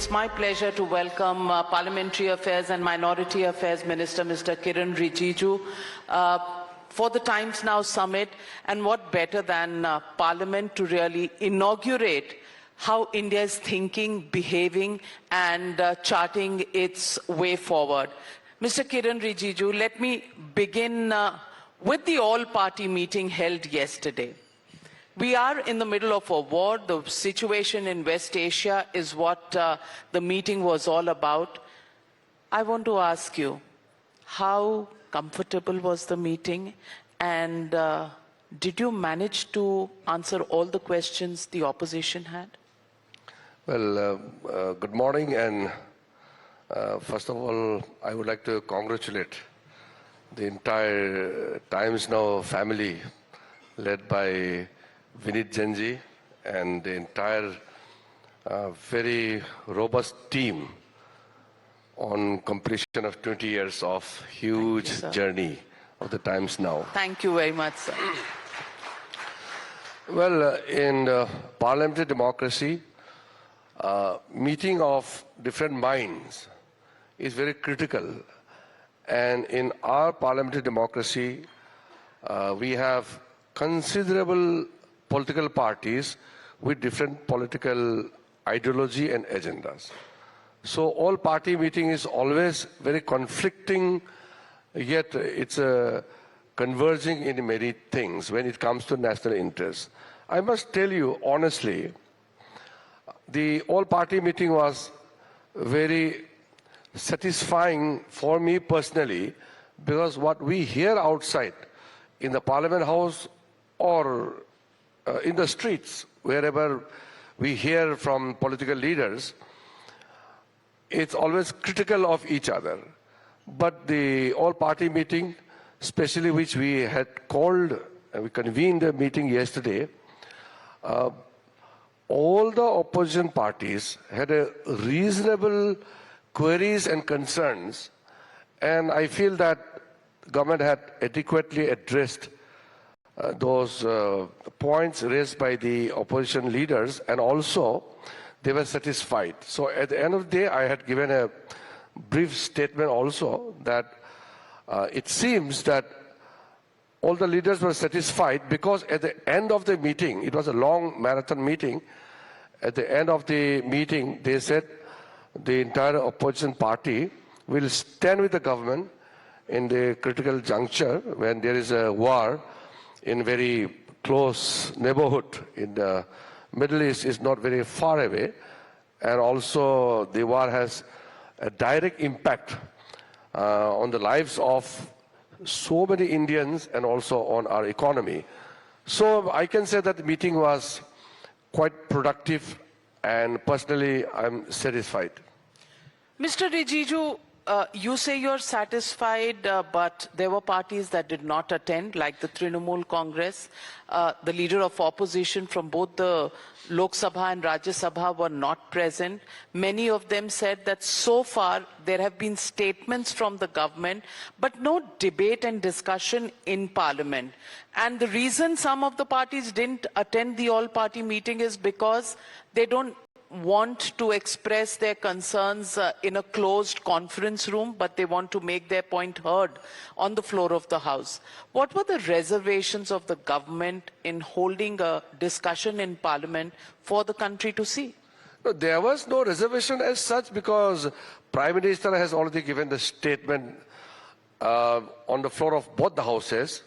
It's my pleasure to welcome Parliamentary Affairs and Minority Affairs Minister, Mr. Kiren Rijiju, for the Times Now Summit. And what better than Parliament to really inaugurate how India is thinking, behaving, and charting its way forward. Mr. Kiren Rijiju, let me begin with the all-party meeting held yesterday. We are in the middle of a war. The situation in West Asia is what the meeting was all about. I want to ask you, how comfortable was the meeting? And did you manage to answer all the questions the opposition had? Well, good morning, and first of all, I would like to congratulate the entire Times Now family, led by Vinit Janji and the entire very robust team on completion of 20 years of huge journey of the Times Now. Thank you very much, sir. Well, in parliamentary democracy, meeting of different minds is very critical. And in our parliamentary democracy, we have considerable political parties with different political ideology and agendas. So all party meeting is always very conflicting, yet it's converging in many things when it comes to national interest. I must tell you honestly, the all party meeting was very satisfying for me personally, because what we hear outside in the Parliament House or in the streets, wherever we hear from political leaders, it's always critical of each other. But the all-party meeting, especially which we had called, we convened a meeting yesterday, all the opposition parties had a reasonable queries and concerns, and I feel that the government had adequately addressed those points raised by the opposition leaders, and also they were satisfied. So at the end of the day, I had given a brief statement also that it seems that all the leaders were satisfied, because at the end of the meeting, it was a long marathon meeting, at the end of the meeting they said the entire opposition party will stand with the government in the critical juncture when there is a war in very close neighborhood in the Middle East, is not very far away, and also the war has a direct impact on the lives of so many Indians and also on our economy. So I can say that the meeting was quite productive, and personally I'm satisfied. Mr. Rijiju, you say you're satisfied, but there were parties that did not attend, like the Trinamool Congress. The leader of opposition from both the Lok Sabha and Rajya Sabha were not present. Many of them said that so far there have been statements from the government, but no debate and discussion in Parliament. And the reason some of the parties didn't attend the all-party meeting is because they don't want to express their concerns in a closed conference room, but they want to make their point heard on the floor of the House. What were the reservations of the government in holding a discussion in Parliament for the country to see? No, there was no reservation as such, because Prime Minister has already given the statement on the floor of both the houses,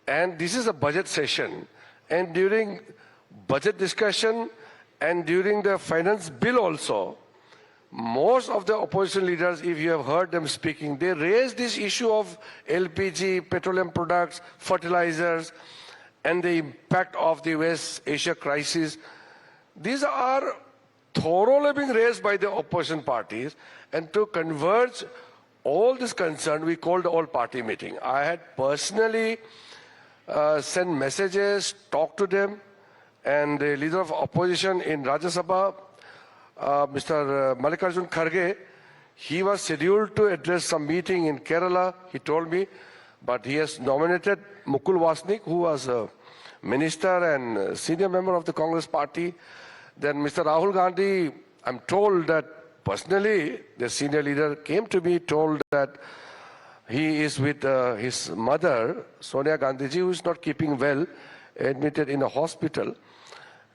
and this is a budget session, and during budget discussion and during the finance bill also, most of the opposition leaders, if you have heard them speaking, they raised this issue of LPG, petroleum products, fertilizers, and the impact of the West Asia crisis. These are thoroughly being raised by the opposition parties, and to converge all this concern, we called the all-party meeting. I had personally sent messages, talked to them, and the leader of opposition in Rajya Sabha, Mr. Mallikarjun Kharge, he was scheduled to address some meeting in Kerala, he told me, but he has nominated Mukul Wasnik, who was a minister and senior member of the Congress party. Then Mr. Rahul Gandhi, I'm told that personally, the senior leader came to me, told that he is with his mother, Sonia Gandhiji, who is not keeping well, admitted in a hospital.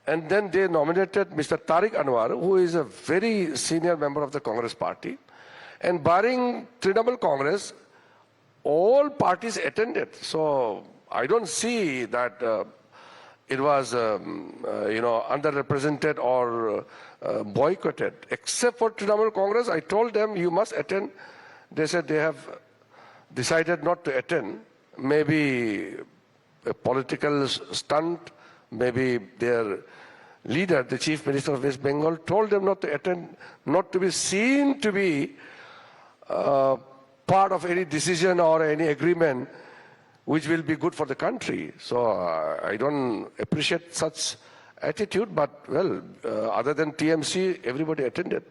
And then they nominated Mr. Tariq Anwar, who is a very senior member of the Congress party. And barring Trinamool Congress, all parties attended. So I don't see that it was, underrepresented or boycotted. Except for Trinamool Congress, I told them, you must attend. They said they have decided not to attend. Maybe a political stunt, maybe their leader, the Chief Minister of West Bengal, told them not to attend, not to be seen to be part of any decision or any agreement which will be good for the country. So I don't appreciate such attitude, but well, other than TMC, everybody attended.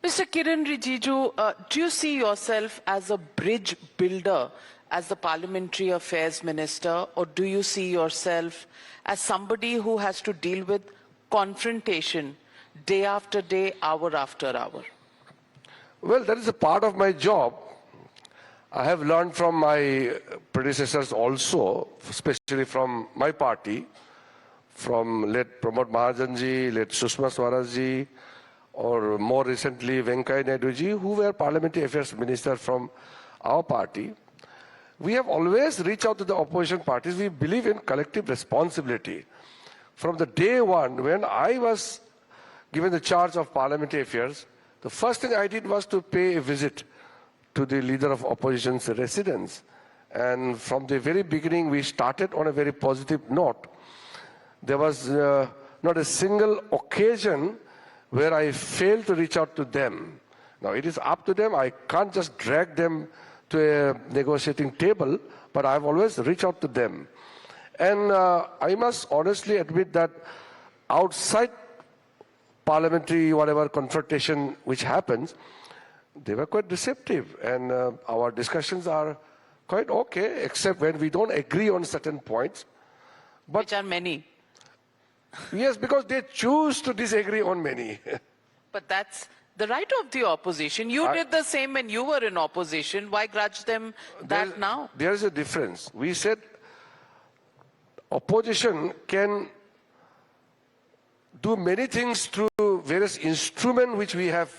Mr. Kiren Rijiju, do you see yourself as a bridge builder as the Parliamentary Affairs Minister, or do you see yourself as somebody who has to deal with confrontation day after day, hour after hour? Well, that is a part of my job. I have learned from my predecessors also, especially from my party, from late Pramod Mahajanji, late Sushma Swarajji, or more recently Venkaiah Naiduji, who were Parliamentary Affairs Minister from our party. We have always reached out to the opposition parties. We believe in collective responsibility. From the day one, when I was given the charge of parliamentary affairs, the first thing I did was to pay a visit to the leader of opposition's residence. And from the very beginning, we started on a very positive note. There was not a single occasion where I failed to reach out to them. Now, it is up to them. I can't just drag them to a negotiating table, but I've always reached out to them. And I must honestly admit that outside parliamentary, whatever confrontation which happens, they were quite receptive. And our discussions are quite okay, except when we don't agree on certain points. But which are many. Yes, because they choose to disagree on many. But that's the right of the opposition. You did the same when you were in opposition. Why grudge them that now? There is a difference. We said opposition can do many things through various instruments which we have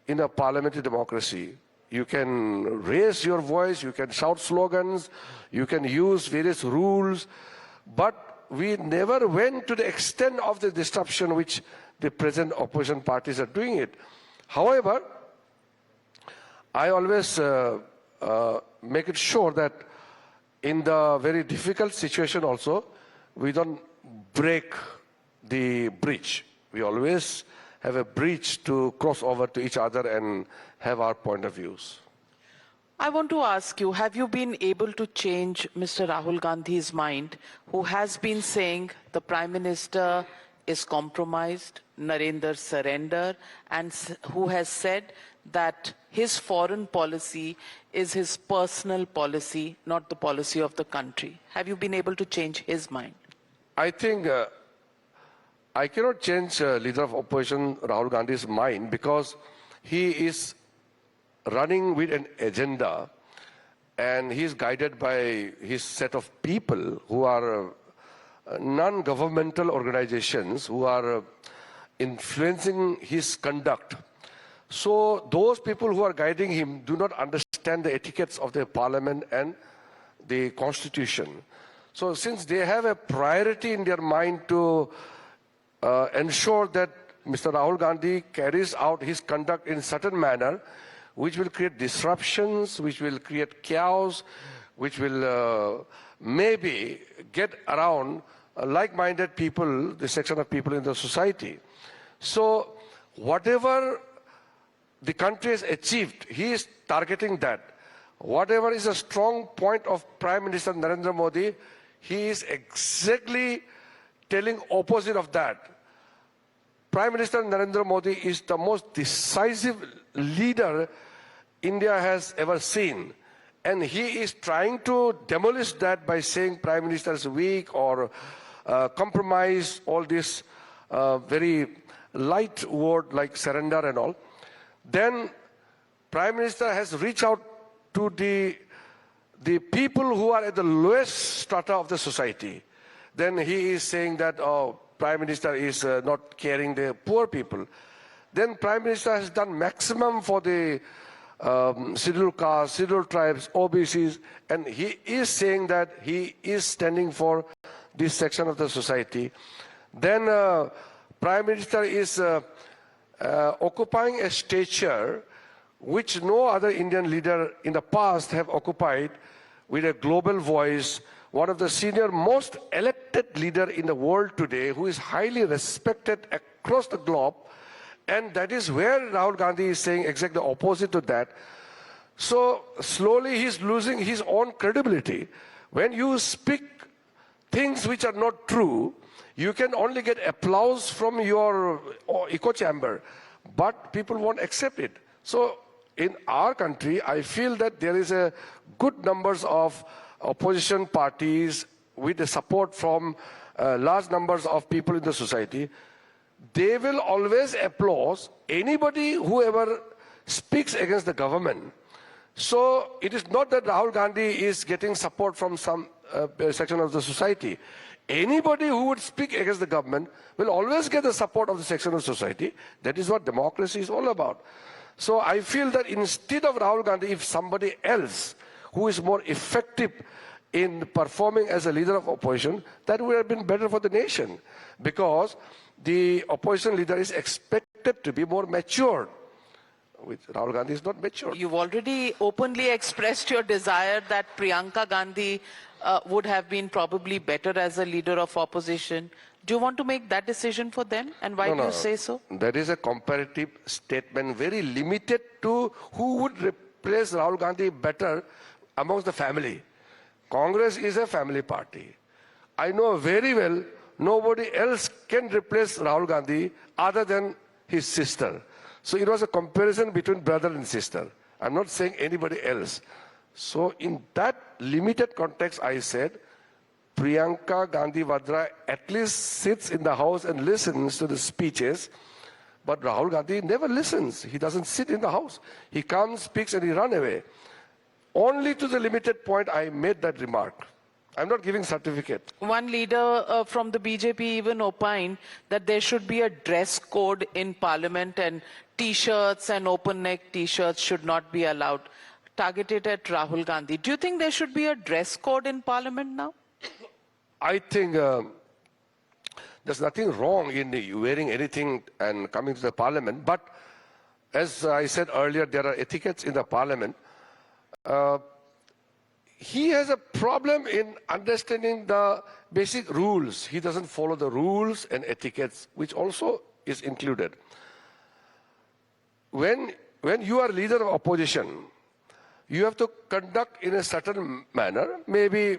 in a parliamentary democracy. You can raise your voice, you can shout slogans, you can use various rules, but we never went to the extent of the disruption which the present opposition parties are doing it. However, I always make it sure that in the very difficult situation also, we don't break the bridge. We always have a bridge to cross over to each other and have our point of views. I want to ask you, have you been able to change Mr. Rahul Gandhi's mind, who has been saying the Prime Minister is compromised, Narendra surrender, and who has said that his foreign policy is his personal policy, not the policy of the country? Have you been able to change his mind? I think I cannot change leader of opposition Rahul Gandhi's mind, because he is running with an agenda and he is guided by his set of people who are non-governmental organizations who are influencing his conduct. So those people who are guiding him do not understand the etiquettes of the parliament and the constitution. So since they have a priority in their mind to ensure that Mr. Rahul Gandhi carries out his conduct in certain manner, which will create disruptions, which will create chaos, which will maybe get around like-minded people, the section of people in the society. So whatever the country has achieved, he is targeting that. Whatever is a strong point of Prime Minister Narendra Modi, he is exactly telling opposite of that. Prime Minister Narendra Modi is the most decisive leader India has ever seen. And he is trying to demolish that by saying Prime Minister is weak or compromise all these very light word like surrender and all. Then Prime Minister has reached out to the people who are at the lowest strata of the society. Then he is saying that, oh, Prime Minister is not caring the poor people. Then Prime Minister has done maximum for the scheduled castes, scheduled tribes, OBCs, and he is saying that he is standing for this section of the society. Then Prime Minister is occupying a stature which no other Indian leader in the past have occupied, with a global voice, one of the senior most elected leader in the world today, who is highly respected across the globe. And that is where Rahul Gandhi is saying exactly the opposite to that. So slowly he's losing his own credibility. When you speak things which are not true, you can only get applause from your echo chamber, but people won't accept it. So in our country, I feel that there is a good numbers of opposition parties with the support from large numbers of people in the society. They will always applaud anybody whoever speaks against the government. So it is not that Rahul Gandhi is getting support from some section of the society. Anybody who would speak against the government will always get the support of the section of society. That is what democracy is all about. So I feel that instead of Rahul Gandhi, if somebody else who is more effective in performing as a leader of opposition, that would have been better for the nation. Because the opposition leader is expected to be more mature. With Rahul Gandhi is not mature. You've already openly expressed your desire that Priyanka Gandhi would have been probably better as a leader of opposition. Do you want to make that decision for them? And why do you say so? That is a comparative statement, very limited to who would replace Rahul Gandhi better amongst the family. Congress is a family party. I know very well nobody else can replace Rahul Gandhi other than his sister. So it was a comparison between brother and sister. I'm not saying anybody else. So in that limited context, I said, Priyanka Gandhi Vadra at least sits in the house and listens to the speeches, but Rahul Gandhi never listens. He doesn't sit in the house. He comes, speaks, and he runs away. Only to the limited point I made that remark. I'm not giving certificate. One leader from the BJP even opined that there should be a dress code in Parliament and T-shirts and open-neck T-shirts should not be allowed, targeted at Rahul Gandhi. Do you think there should be a dress code in Parliament now? I think there's nothing wrong in wearing anything and coming to the Parliament, but as I said earlier, there are etiquettes in the Parliament. He has a problem in understanding the basic rules. He doesn't follow the rules and etiquettes, which also is included. When you are leader of opposition, you have to conduct in a certain manner. Maybe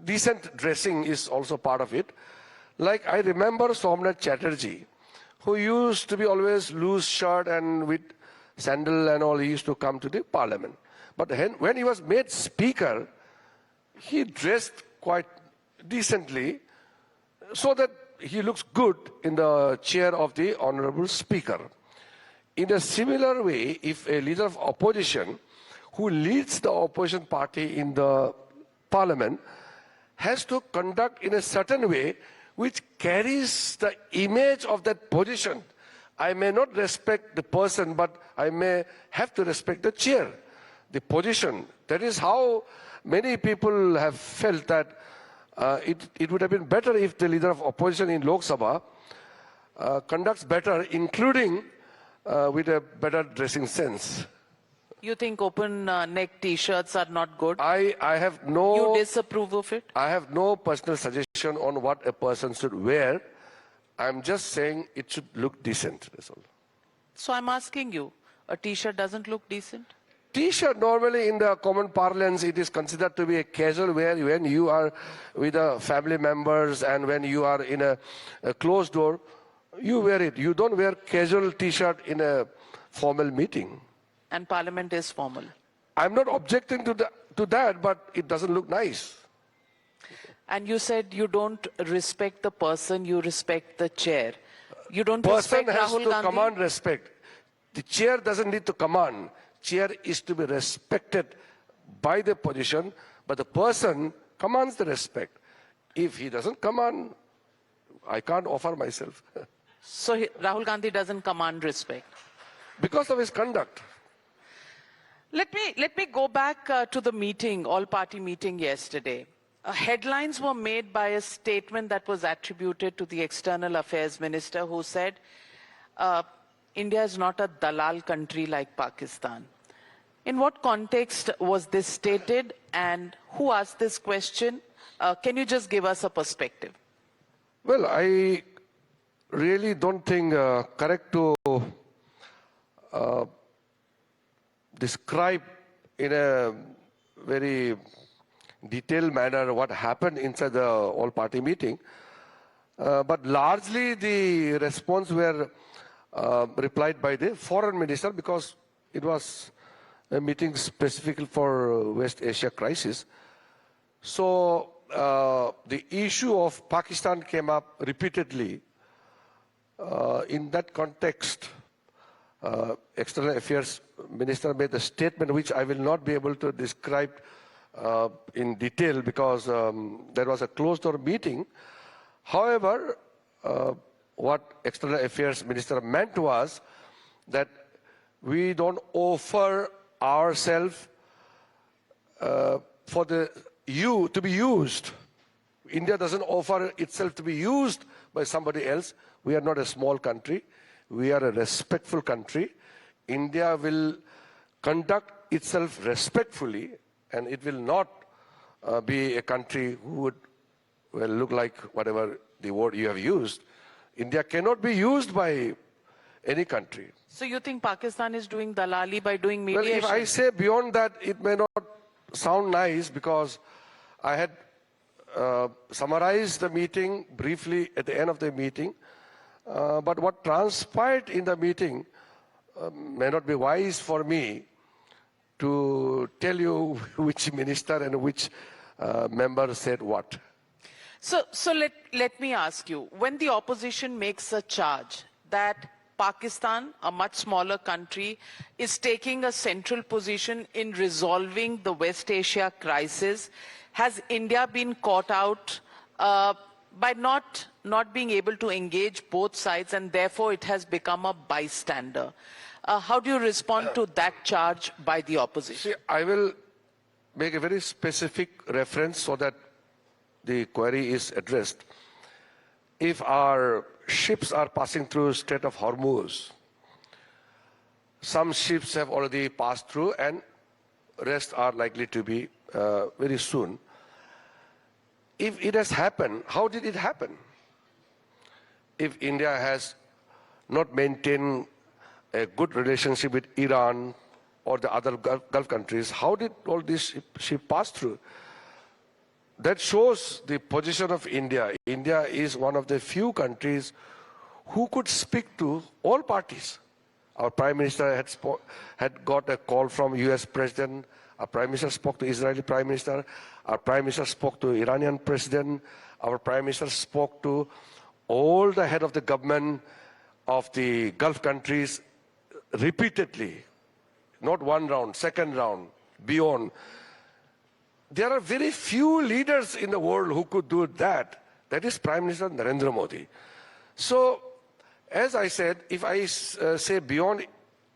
decent dressing is also part of it. Like I remember Somnath Chatterjee, who used to be always loose shirt and with sandal and all, he used to come to the Parliament. But when he was made speaker, he dressed quite decently so that he looks good in the chair of the honorable speaker. In a similar way, if a leader of opposition who leads the opposition party in the Parliament has to conduct in a certain way which carries the image of that position, I may not respect the person, but I may have to respect the chair, the position. That is how many people have felt that it would have been better if the leader of opposition in Lok Sabha conducts better, including with a better dressing sense. You think open neck T-shirts are not good? I have no... You disapprove of it? I have no personal suggestion on what a person should wear. I'm just saying it should look decent. That's all. So I'm asking you, a T-shirt doesn't look decent? T-shirt normally in the common parlance, it is considered to be a casual wear when you are with family members and when you are in a closed door, you wear it. You don't wear casual T-shirt in a formal meeting. And Parliament is formal. I'm not objecting to that, but it doesn't look nice. And you said you don't respect the person, you respect the chair. You don't Person respect has Rahul to Gandhi? command respect. The chair doesn't need to command. Chair is to be respected by the position, but the person commands the respect. If he doesn't command, I can't offer myself. So Rahul Gandhi doesn't command respect. Because of his conduct. Let me go back to the meeting, all-party meeting yesterday. Headlines were made by a statement that was attributed to the External Affairs Minister, who said, India is not a dalal country like Pakistan. In what context was this stated, and who asked this question? Can you just give us a perspective? Well, I really don't think correct to describe in a very detailed manner what happened inside the all-party meeting. But largely the response were replied by the foreign minister, because it was a meeting specifically for West Asia crisis. So the issue of Pakistan came up repeatedly. In that context, External Affairs Minister made a statement which I will not be able to describe in detail, because there was a closed-door meeting. However, what External Affairs Minister meant was that we don't offer ourselves for the to be used. India doesn't offer itself to be used by somebody else. We are not a small country. We are a respectful country. India will conduct itself respectfully, and it will not be a country who would look like whatever the word you have used. India cannot be used by any country. So you think Pakistan is doing dalali by doing mediation? Well, if I say beyond that, it may not sound nice, because I had summarized the meeting briefly at the end of the meeting. But what transpired in the meeting may not be wise for me to tell you which minister and which member said what. So let me ask you, when the opposition makes a charge that Pakistan, a much smaller country, is taking a central position in resolving the West Asia crisis, has India been caught out by not being able to engage both sides, and therefore it has become a bystander? How do you respond to that charge by the opposition? See, I will make a very specific reference so that the query is addressed. If our ships are passing through Strait of Hormuz, some ships have already passed through and rest are likely to be very soon. If it has happened, how did it happen? If India has not maintained a good relationship with Iran or the other Gulf countries, how did all this ship pass through? That shows the position of India. India is one of the few countries who could speak to all parties. Our Prime Minister had got a call from US President. Our Prime Minister spoke to Israeli Prime Minister. Our Prime Minister spoke to Iranian President. Our Prime Minister spoke to all the head of the government of the Gulf countries repeatedly. Not one round, second round, beyond. There are very few leaders in the world who could do that. That is Prime Minister Narendra Modi. So, as I said, if I say beyond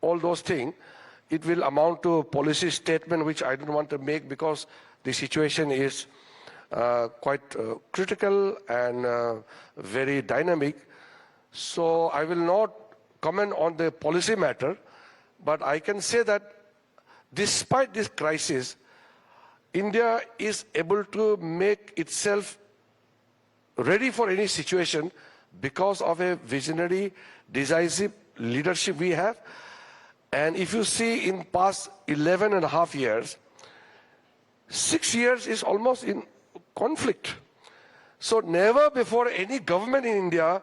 all those things, it will amount to a policy statement which I don't want to make, because the situation is quite critical and very dynamic. So I will not comment on the policy matter, but I can say that despite this crisis, India is able to make itself ready for any situation because of a visionary, decisive leadership we have. And if you see in past 11 and a half years, 6 years is almost in conflict. So never before any government in India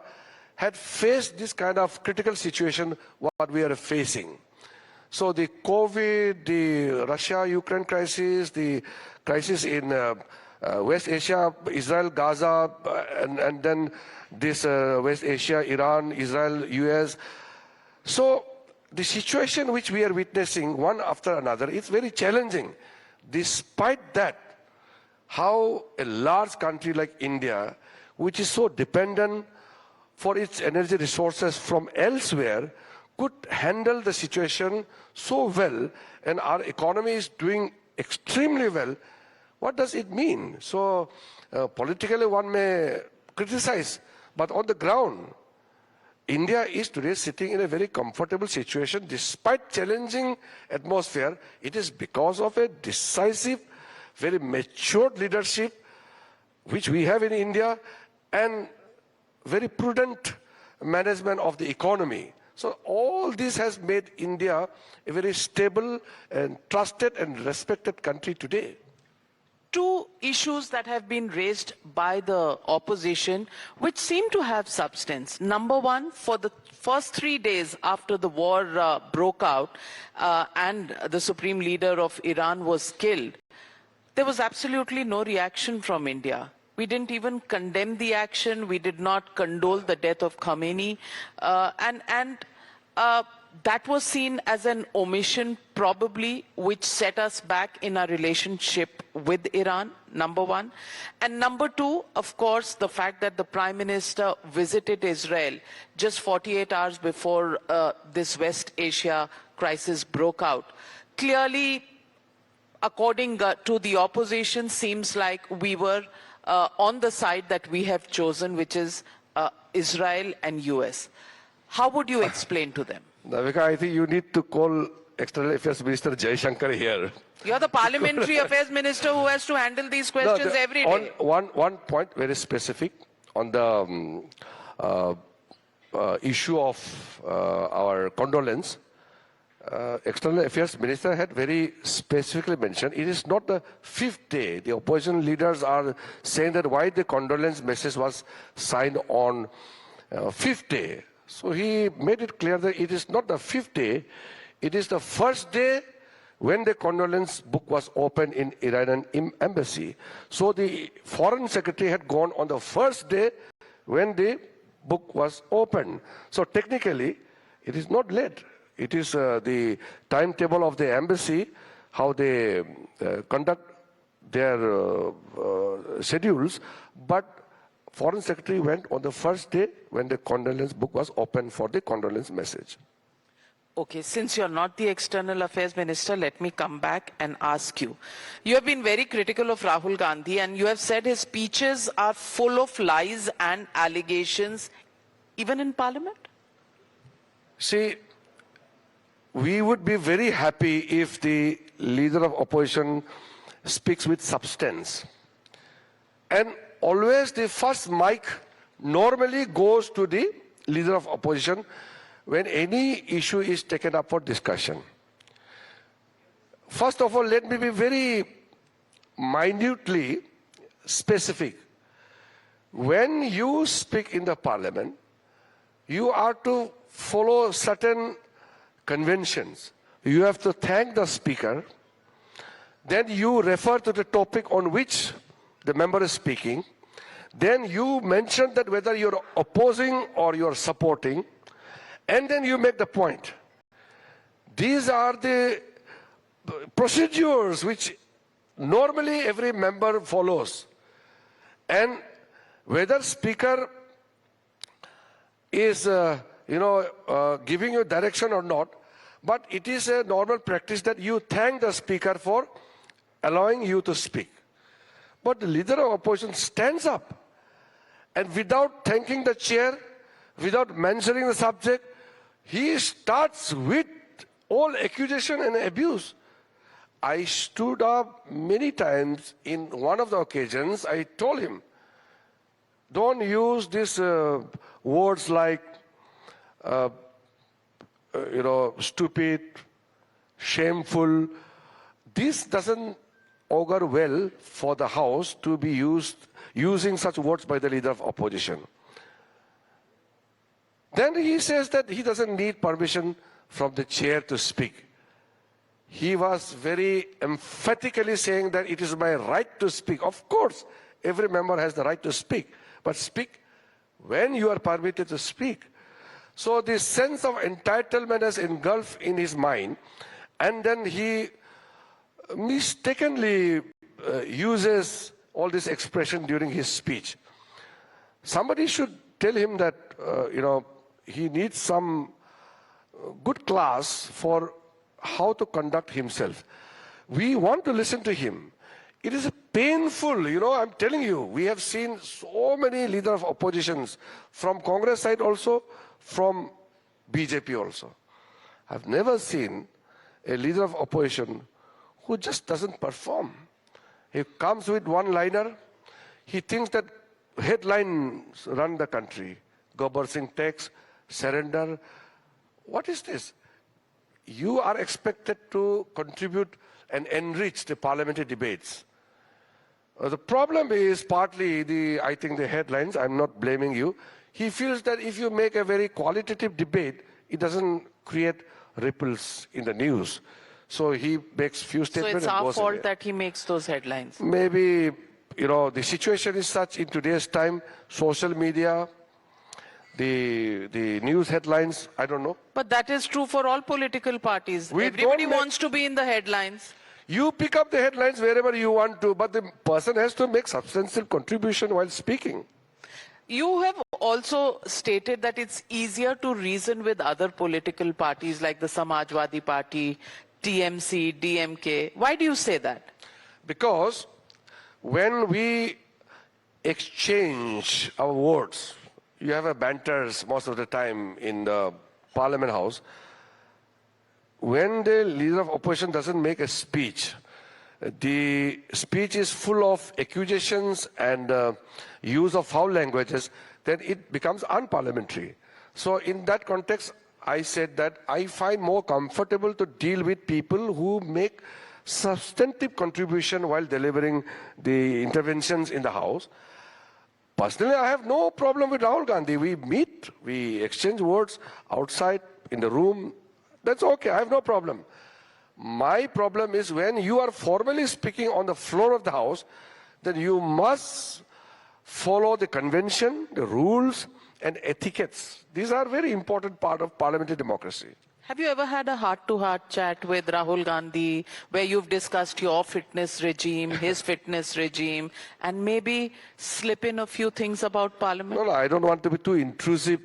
had faced this kind of critical situation what we are facing. So the COVID, the Russia-Ukraine crisis, the crisis in West Asia, Israel, Gaza, and then this West Asia, Iran, Israel, US. So the situation which we are witnessing one after another is very challenging. Despite that, how a large country like India, which is so dependent for its energy resources from elsewhere, could handle the situation so well, and our economy is doing extremely well. What does it mean? So politically one may criticize, but on the ground, India is today sitting in a very comfortable situation despite challenging atmosphere. It is because of a decisive, very matured leadership which we have in India, and very prudent management of the economy. So all this has made India a very stable and trusted and respected country today. Two issues that have been raised by the opposition, which seem to have substance. Number one, for the first 3 days after the war broke out and the supreme leader of Iran was killed, there was absolutely no reaction from India. We didn't even condemn the action. We did not condole the death of Khamenei. That was seen as an omission, probably, which set us back in our relationship with Iran, number one. And number two, of course, the fact that the Prime Minister visited Israel just 48 hours before this West Asia crisis broke out. Clearly, according to the opposition, seems like we were on the side that we have chosen, which is Israel and US. How would you explain to them? Navika, I think you need to call External Affairs Minister Jai Shankar here. You're the Parliamentary Affairs Minister who has to handle these questions every day. One point very specific on the issue of our condolence. External Affairs Minister had very specifically mentioned it is not the 5th day. The opposition leaders are saying that why the condolence message was signed on 5th day. So he made it clear that it is not the 5th day, it is the first day when the condolence book was opened in Iranian embassy. So the foreign secretary had gone on the first day when the book was opened. So technically, it is not late. It is the timetable of the embassy, how they conduct their schedules, but Foreign Secretary went on the first day when the condolence book was opened for the condolence message. Okay, since you're not the External Affairs Minister, let me come back and ask you. You have been very critical of Rahul Gandhi, and you have said his speeches are full of lies and allegations, even in Parliament? See, we would be very happy if the leader of opposition speaks with substance. And always the first mic normally goes to the leader of opposition when any issue is taken up for discussion. First of all, let me be very minutely specific. When you speak in the parliament, you are to follow certain conventions. You have to thank the speaker, then you refer to the topic on which the member is speaking, then you mention that whether you're opposing or you're supporting, and then you make the point. These are the procedures which normally every member follows. And whether speaker is giving you direction or not, but it is a normal practice that you thank the speaker for allowing you to speak. But the leader of opposition stands up and without thanking the chair, without mentioning the subject, he starts with all accusation and abuse. I stood up many times. In one of the occasions, I told him, don't use these words like, stupid, shameful. This doesn't augur well for the House to be using such words by the leader of opposition. Then he says that he doesn't need permission from the chair to speak. he was very emphatically saying that it is my right to speak. Of course, every member has the right to speak, but speak when you are permitted to speak. So this sense of entitlement has engulfed in his mind, and then he mistakenly uses all this expression during his speech. Somebody should tell him that, he needs some good class for how to conduct himself. We want to listen to him. It is painful, I'm telling you. We have seen so many leaders of oppositions from Congress side also, from BJP also. I've never seen a leader of opposition who just doesn't perform. He comes with one-liner. He thinks that headlines run the country. Gabbar Singh takes, surrender. What is this? You are expected to contribute and enrich the parliamentary debates. The problem is partly I think the headlines. I'm not blaming you. He feels that if you make a very qualitative debate, it doesn't create ripples in the news. So he makes few statements. So it's and our goes fault away. that he makes those headlines. Maybe, the situation is such in today's time, social media, the news headlines, I don't know. But that is true for all political parties. We Everybody don't make- wants to be in the headlines. You pick up the headlines wherever you want to, but the person has to make substantial contribution while speaking. You have also stated that it's easier to reason with other political parties like the Samajwadi Party, TMC, DMK. Why do you say that? Because when we exchange our words, you have a banters most of the time in the Parliament House. When the leader of opposition doesn't make a speech, the speech is full of accusations and use of foul languages, then it becomes unparliamentary. So in that context, I said that I find more comfortable to deal with people who make substantive contribution while delivering the interventions in the House. Personally, I have no problem with Rahul Gandhi. We meet, we exchange words outside, in the room. That's okay, I have no problem. My problem is when you are formally speaking on the floor of the House, then you must follow the convention, the rules, and etiquettes. These are very important part of parliamentary democracy. Have you ever had a heart-to-heart chat with Rahul Gandhi where you've discussed your fitness regime, his fitness regime, and maybe slip in a few things about Parliament? No, I don't want to be too intrusive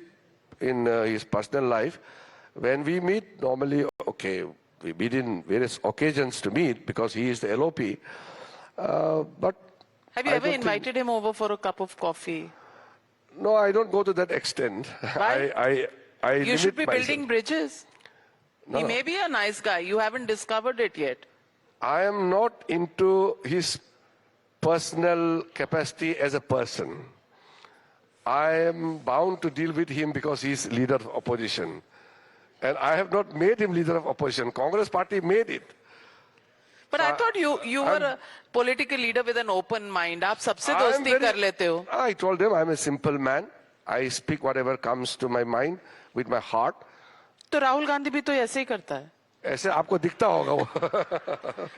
in his personal life. When we meet, normally, okay, we meet in various occasions to meet because he is the LOP. But Have you ever invited him over for a cup of coffee? No, I don't go to that extent. Why? I You should be limit building myself. bridges. He may be a nice guy. You haven't discovered it yet. I am not into his personal capacity as a person. I am bound to deal with him because he is leader of opposition. And I have not made him leader of opposition. Congress party made it. But I thought you were a political leader with an open mind. आप सबसे दोस्ती कर लेते हो. I told him I'm a simple man. I speak whatever comes to my mind with my heart. तो राहुल गांधी भी तो ऐसे ही करता है. ऐसे आपको दिखता होगा वो.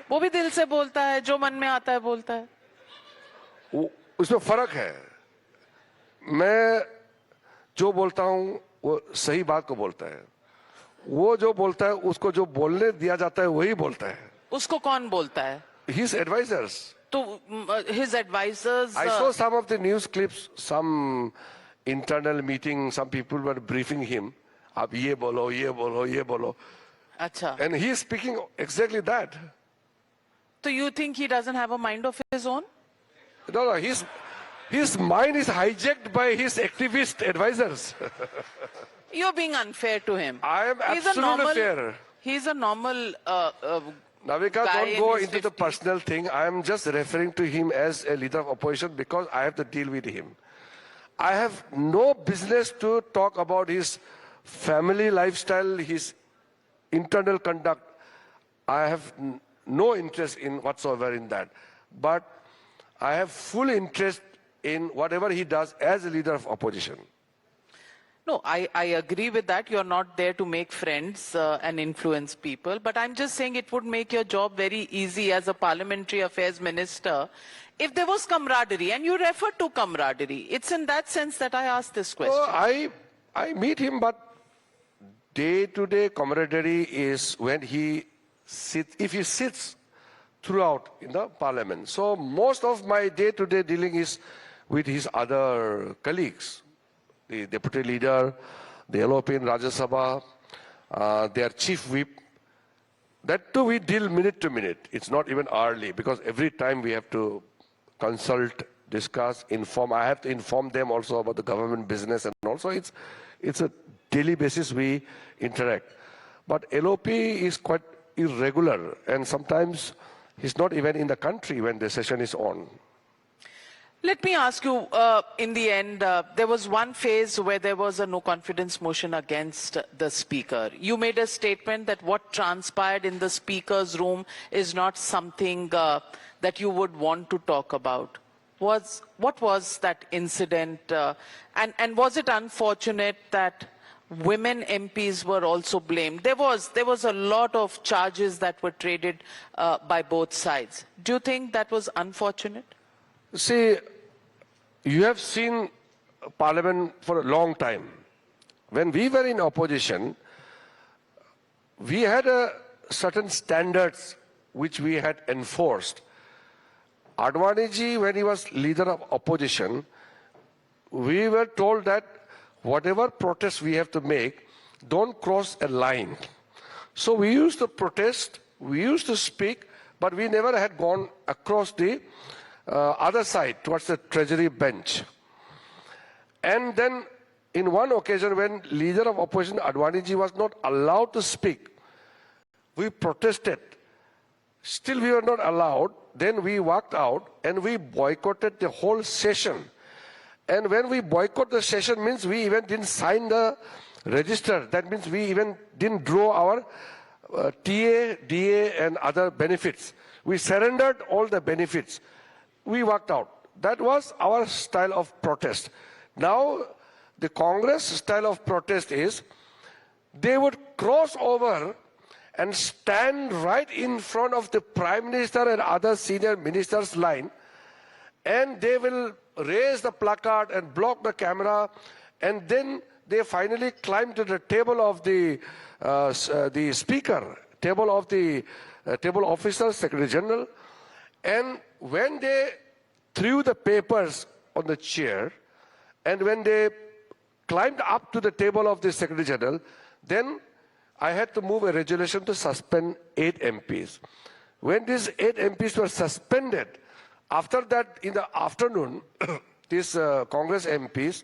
वो भी दिल से बोलता है, जो मन में आता है बोलता है. उसमें फर्क है. मैं जो बोलता हूँ वो सही बात को बोलता है. वो जो बोलता है उसको जो बोलने दिया जाता है वही बोलता है. उसको कौन बोलता है? His advisors. तो his advisors. I saw some of the news clips, some internal meeting, some people were briefing him. आप ये बोलो, ये बोलो, ये बोलो. अच्छा. And he is speaking exactly that. So you think he doesn't have a mind of his own? No, his mind is hijacked by his activist advisors. You're being unfair to him. I am He's a absolutely fair. He's a normal Navika, guy don't go in his into the 50s. personal thing. I am just referring to him as a leader of opposition because I have to deal with him. I have no business to talk about his family lifestyle, his internal conduct. I have no interest in whatsoever in that. But I have full interest in whatever he does as a leader of opposition. No, I agree with that. You're not there to make friends and influence people. But I'm just saying it would make your job very easy as a parliamentary affairs minister if there was camaraderie. And you referred to camaraderie. It's in that sense that I asked this question. I meet him, but day-to-day camaraderie is when he sits, if he sits throughout in the parliament. So most of my day-to-day dealing is with his other colleagues, the deputy leader, the LOP in Rajya Sabha, their chief whip. That too we deal minute to minute. It's not even hourly because every time we have to consult, discuss, inform. I have to inform them also about the government business, and also it's a daily basis we interact. But LOP is quite irregular, and sometimes he's not even in the country when the session is on. Let me ask you, in the end, there was one phase where there was a no confidence motion against the speaker. You made a statement that what transpired in the speaker's room is not something that you would want to talk about. What was that incident? And was it unfortunate that women MPs were also blamed? There was a lot of charges that were traded by both sides. Do you think that was unfortunate? See, you have seen Parliament for a long time. When we were in opposition, we had certain standards which we had enforced. Advaniji, when he was leader of opposition, we were told that whatever protest we have to make, don't cross a line. So we used to protest, we used to speak, but we never had gone across the other side towards the treasury bench. And then in one occasion when leader of opposition Advaniji was not allowed to speak, we protested. Still we were not allowed. Then we walked out and we boycotted the whole session. And when we boycott the session means we even didn't sign the register. That means we even didn't draw our TA, DA and other benefits. We surrendered all the benefits. We walked out. That was our style of protest. Now, the Congress style of protest is they would cross over and stand right in front of the Prime Minister and other senior ministers' line, and they will raise the placard and block the camera, and then they finally climb to the table of the speaker, table of the table officer, Secretary General, and when they threw the papers on the chair, and when they climbed up to the table of the Secretary General, then I had to move a resolution to suspend 8 MPs. When these 8 MPs were suspended, after that in the afternoon, these Congress MPs,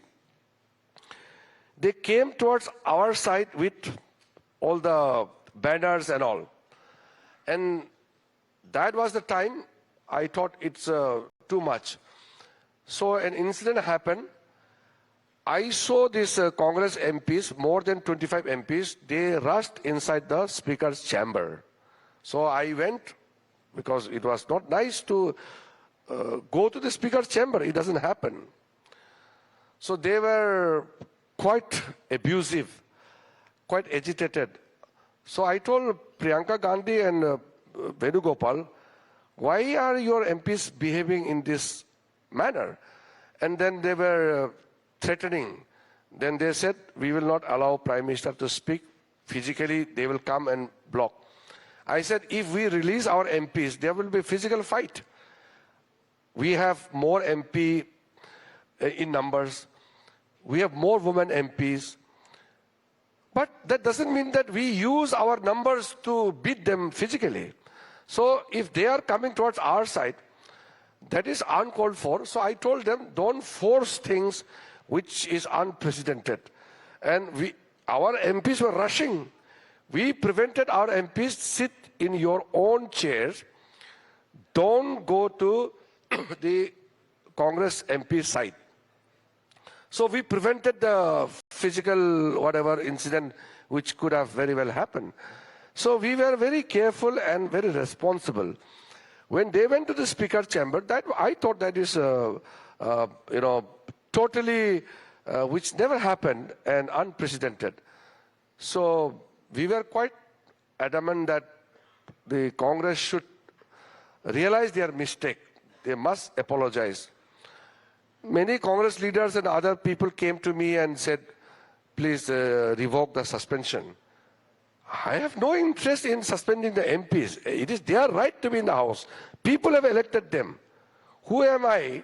they came towards our side with all the banners and all. And that was the time I thought it's too much. So an incident happened. I saw these Congress MPs, more than 25 MPs, they rushed inside the speaker's chamber. So I went, because it was not nice to go to the speaker's chamber. It doesn't happen. So they were quite abusive, quite agitated. So I told Priyanka Gandhi and Venugopal, why are your MPs behaving in this manner? And then they were threatening. Then they said, we will not allow Prime Minister to speak. Physically, they will come and block. I said, if we release our MPs, there will be a physical fight. We have more MP in numbers. We have more women MPs. But that doesn't mean that we use our numbers to beat them physically. So if they are coming towards our side, that is uncalled for. So I told them, don't force things which is unprecedented. And our MPs were rushing. We prevented our MPs, sit in your own chairs. Don't go to the Congress MP side. So we prevented the physical whatever incident which could have very well happened. So we were very careful and very responsible. When they went to the speaker chamber, that I thought that is, totally which never happened and unprecedented. So we were quite adamant that the Congress should realize their mistake. They must apologize. Many Congress leaders and other people came to me and said, please revoke the suspension. I have no interest in suspending the MPs. It is their right to be in the House. People have elected them. Who am I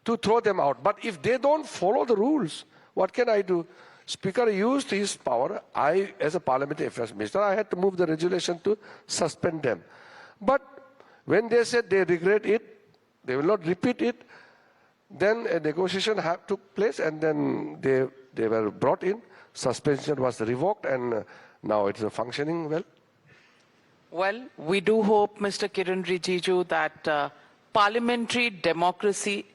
to throw them out? But if they don't follow the rules, what can I do? Speaker used his power. I, as a Parliamentary Affairs Minister, I had to move the resolution to suspend them. But when they said they regret it, they will not repeat it, then a negotiation took place, and then they were brought in. Suspension was revoked, and now it is functioning well. Well, we do hope, Mr. Kiren Rijiju, that parliamentary democracy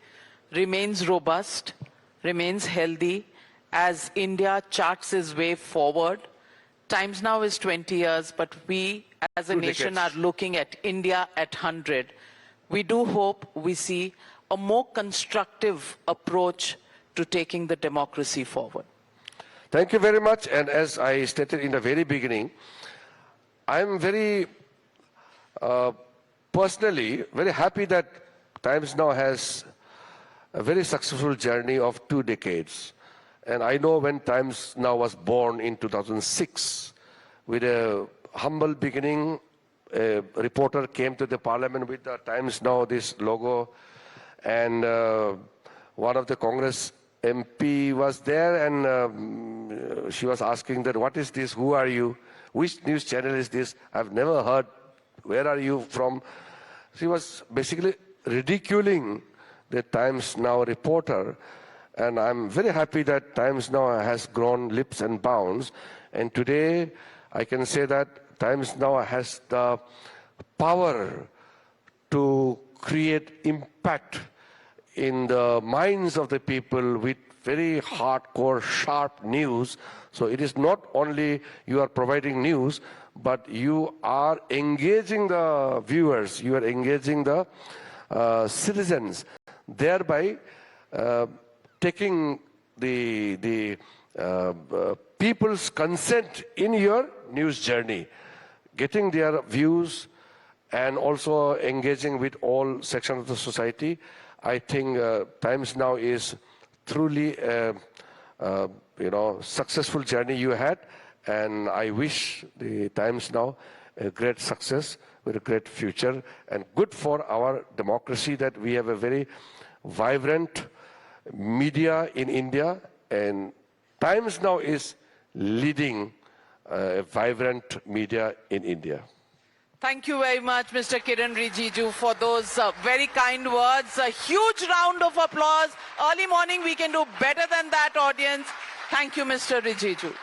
remains robust, remains healthy, as India charts its way forward. Times now is 20 years, but we as a nation are looking at India at 100. We do hope we see a more constructive approach to taking the democracy forward. Thank you very much. And as I stated in the very beginning, I'm very personally very happy that Times Now has a very successful journey of 2 decades. And I know when Times Now was born in 2006, with a humble beginning, a reporter came to the Parliament with the Times Now, this logo, and one of the Congress MP was there, and she was asking that, what is this, who are you, which news channel is this, I've never heard, where are you from? She was basically ridiculing the Times Now reporter, and I'm very happy that Times Now has grown leaps and bounds, and today I can say that Times Now has the power to create impact in the minds of the people with very hardcore, sharp news. So it is not only you are providing news, but you are engaging the viewers, you are engaging the citizens, thereby taking the people's consent in your news journey, getting their views, and also engaging with all sections of the society. I think Times Now is truly a successful journey you had, and I wish the Times Now a great success with a great future, and good for our democracy that we have a very vibrant media in India, and Times Now is leading a vibrant media in India. Thank you very much, Mr. Kiren Rijiju, for those very kind words. A huge round of applause. Early morning, we can do better than that, audience. Thank you, Mr. Rijiju.